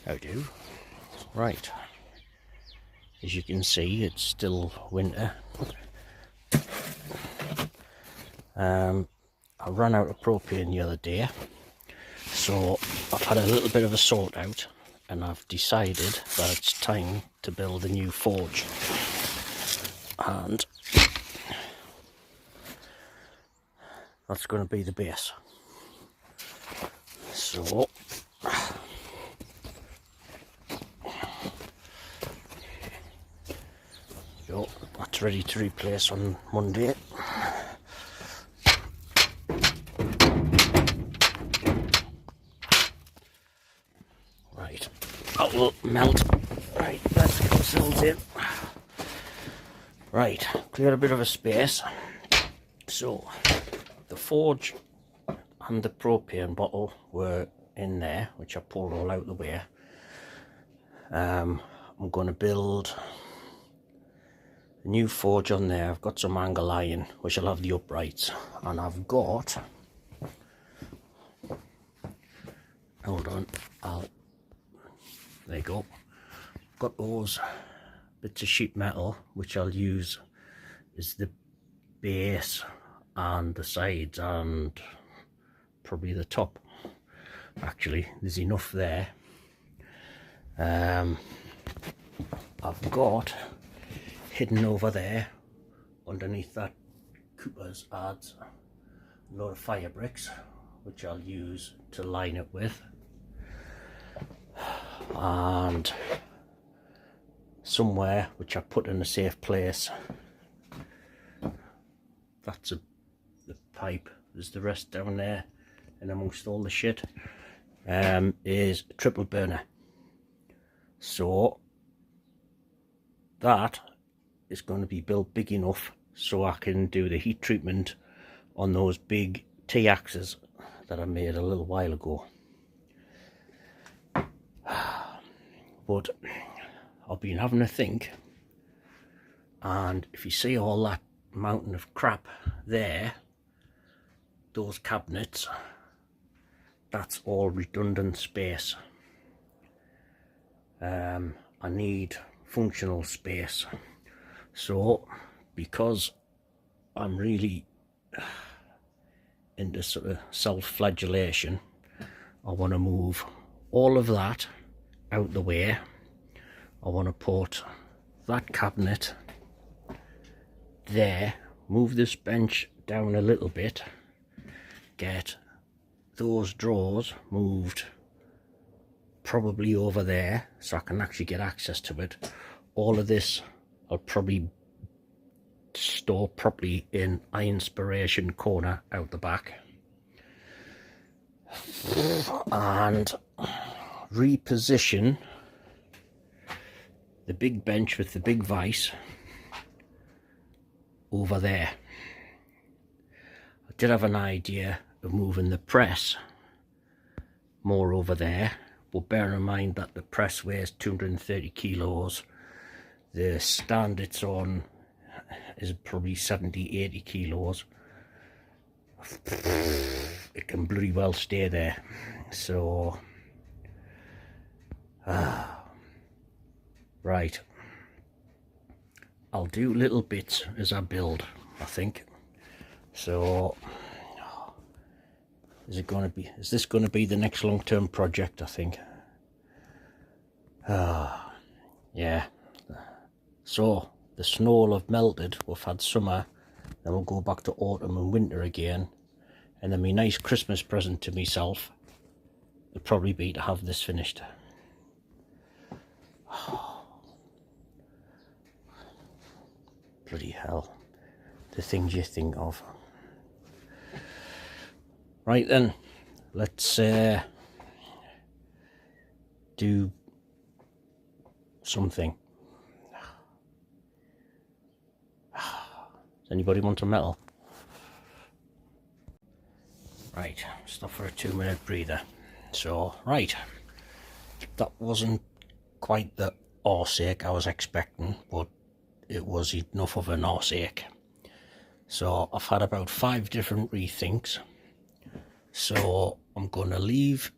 I do. Right. As you can see, it's still winter. I ran out of propane the other day, so I've had a little bit of a sort out, and I've decided that it's time to build a new forge. And that's going to be the base. So that's ready to replace on Monday. Right, that will melt. Right, let's get ourselves in. Right, clear a bit of a space. So the forge and the propane bottle were in there, which I pulled all out the way. I'm going to build a new forge on there. I've got some angle iron, which will have the uprights, and I've got, hold on, there you go, got those bits of sheet metal which I'll use as the base and the sides and probably the top. Actually, there's enough there. I've got hidden over there underneath that Cooper's adds a lot of fire bricks, which I'll use to line it with, and somewhere which I put in a safe place, that's the pipe. There's the rest down there, and amongst all the shit is a triple burner. So that is going to be built big enough so I can do the heat treatment on those big T-axes that I made a little while ago. But I've been having a think, and if you see all that mountain of crap there, those cabinets, that's all redundant space. I need functional space. So because I'm really into sort of self-flagellation, I want to move all of that out the way. I want to put that cabinet there, move this bench down a little bit, get those drawers moved probably over there so I can actually get access to it. All of this I'll probably store properly in eye inspiration corner out the back, and reposition the big bench with the big vise over there. I did have an idea of moving the press more over there, but bear in mind that the press weighs 230 kilos. The stand it's on is probably 70-80 kilos. It can bloody well stay there. So right, I'll do little bits as I build, I think. So is this going to be the next long-term project, I think? Yeah. So the snow will have melted, we've had summer, then we'll go back to autumn and winter again, and then my nice Christmas present to myself would probably be to have this finished. Bloody hell, the things you think of. Right then, let's do something. Does anybody want a metal? Right, stop for a 2-minute breather. So, right, that wasn't quite the arse ache I was expecting, but it was enough of an arse ache. So I've had about 5 different rethinks. So I'm going to leave,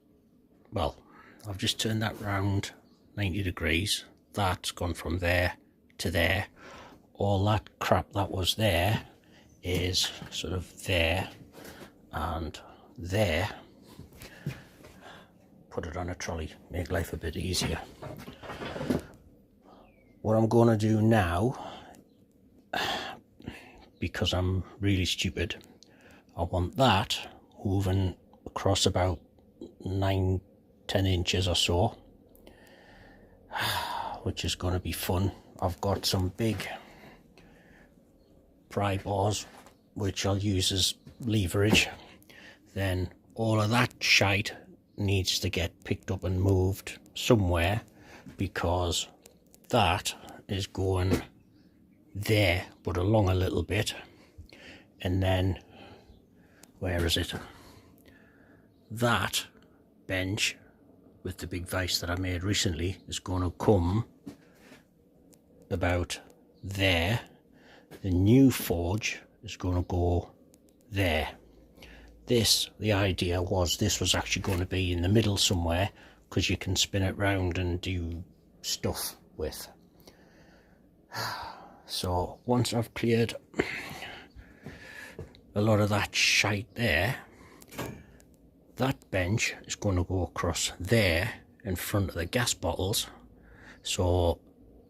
well, I've just turned that round 90 degrees. That's gone from there to there. All that crap that was there is sort of there and there. Put it on a trolley, make life a bit easier. What I'm going to do now, because I'm really stupid, I want that moving across about 9-10 inches or so, which is going to be fun. I've got some big pry bars which I'll use as leverage. Then all of that shite needs to get picked up and moved somewhere, because that is going there but along a little bit. And then where is it? That bench with the big vise that I made recently is going to come about there. The new forge is going to go there. This, the idea was this was actually going to be in the middle somewhere, because you can spin it round and do stuff with. So once I've cleared a lot of that shite there, that bench is going to go across there in front of the gas bottles, so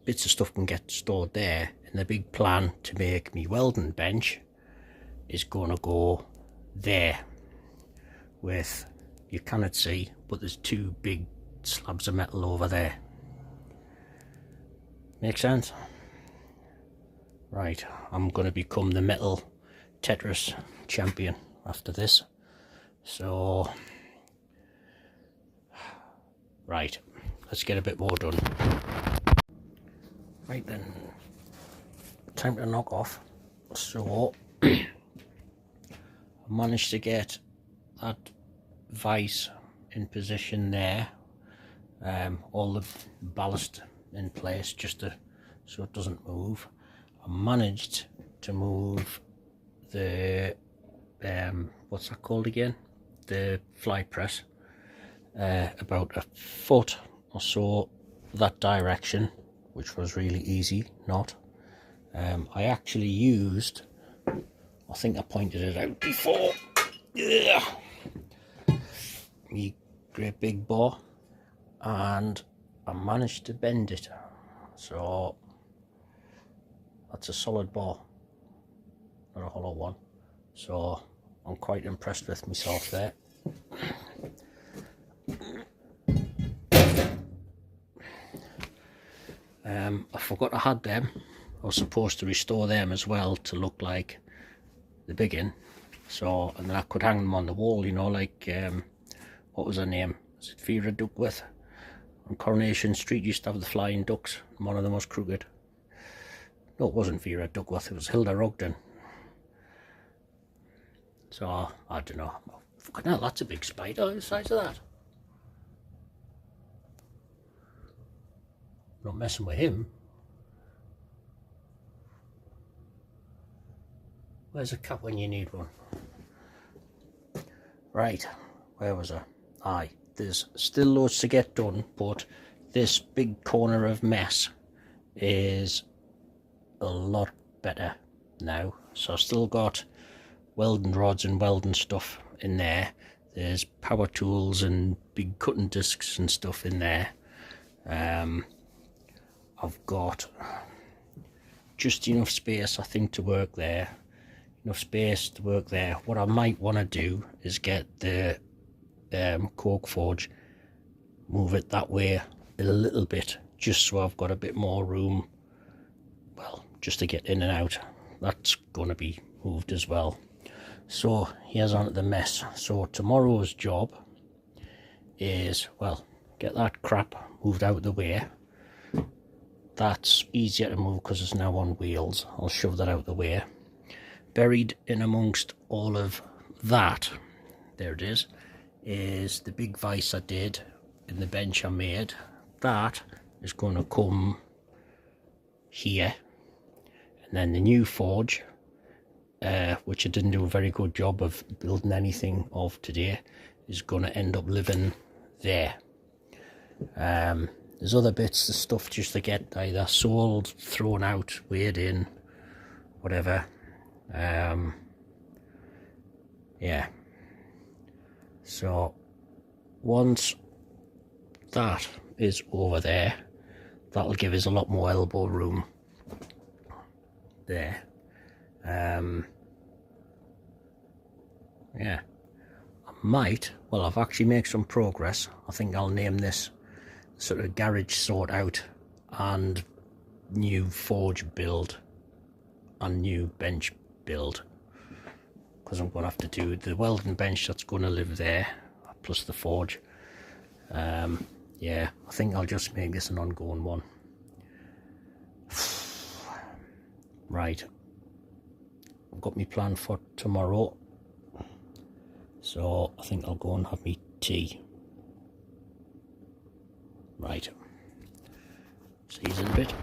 bits of stuff can get stored there. And the big plan to make me welding bench is going to go there, with, you cannot see, but there's two big slabs of metal over there. Make sense? Right, I'm going to become the metal Tetris champion after this. So, right, let's get a bit more done. Right then, time to knock off. So, I managed to get that vise in position there, all the ballast in place just so it doesn't move. I managed to move the what's that called again, the fly press, about a foot or so that direction, which was really easy. I actually used, I think I pointed it out before, me great big bar, and I managed to bend it, so that's a solid bar, not a hollow one. So I'm quite impressed with myself there. I forgot I had them. I was supposed to restore them as well to look like the big one. So, and then I could hang them on the wall, you know, like, what was her name? Was it Vera Duckworth? On Coronation Street used to have the flying ducks. One of them was crooked. No, it wasn't Vera Duckworth, it was Hilda Ogden. So, I don't know. Fucking hell, that's a big spider the size of that. Not messing with him. Where's a cat when you need one? Right, where was I? Aye, there's still loads to get done, but this big corner of mess is a lot better now. So I've still got welding rods and welding stuff in there. There's power tools and big cutting discs and stuff in there. I've got just enough space, I think, to work there. Enough space to work there. What I might want to do is get the cork forge, move it that way a little bit, just so I've got a bit more room, well, just to get in and out. That's going to be moved as well. So here's on to the mess. So tomorrow's job is, well, get that crap moved out of the way. That's easier to move because it's now on wheels. I'll shove that out of the way. Buried in amongst all of that, there it is the big vise I did in the bench I made. That is going to come here. And then the new forge, which I didn't do a very good job of building anything of today, is going to end up living there. There's other bits of stuff just to get either sold, thrown out, weighed in, whatever. Yeah. So once that is over there, that'll give us a lot more elbow room there. Yeah, I've actually made some progress. I think I'll name this sort of garage sort out and new forge build and new bench build, because I'm going to have to do the welding bench that's going to live there plus the forge. Yeah, I think I'll just make this an ongoing one. Right, I've got my plan for tomorrow, so I think I'll go and have me tea. Right, see you in a bit.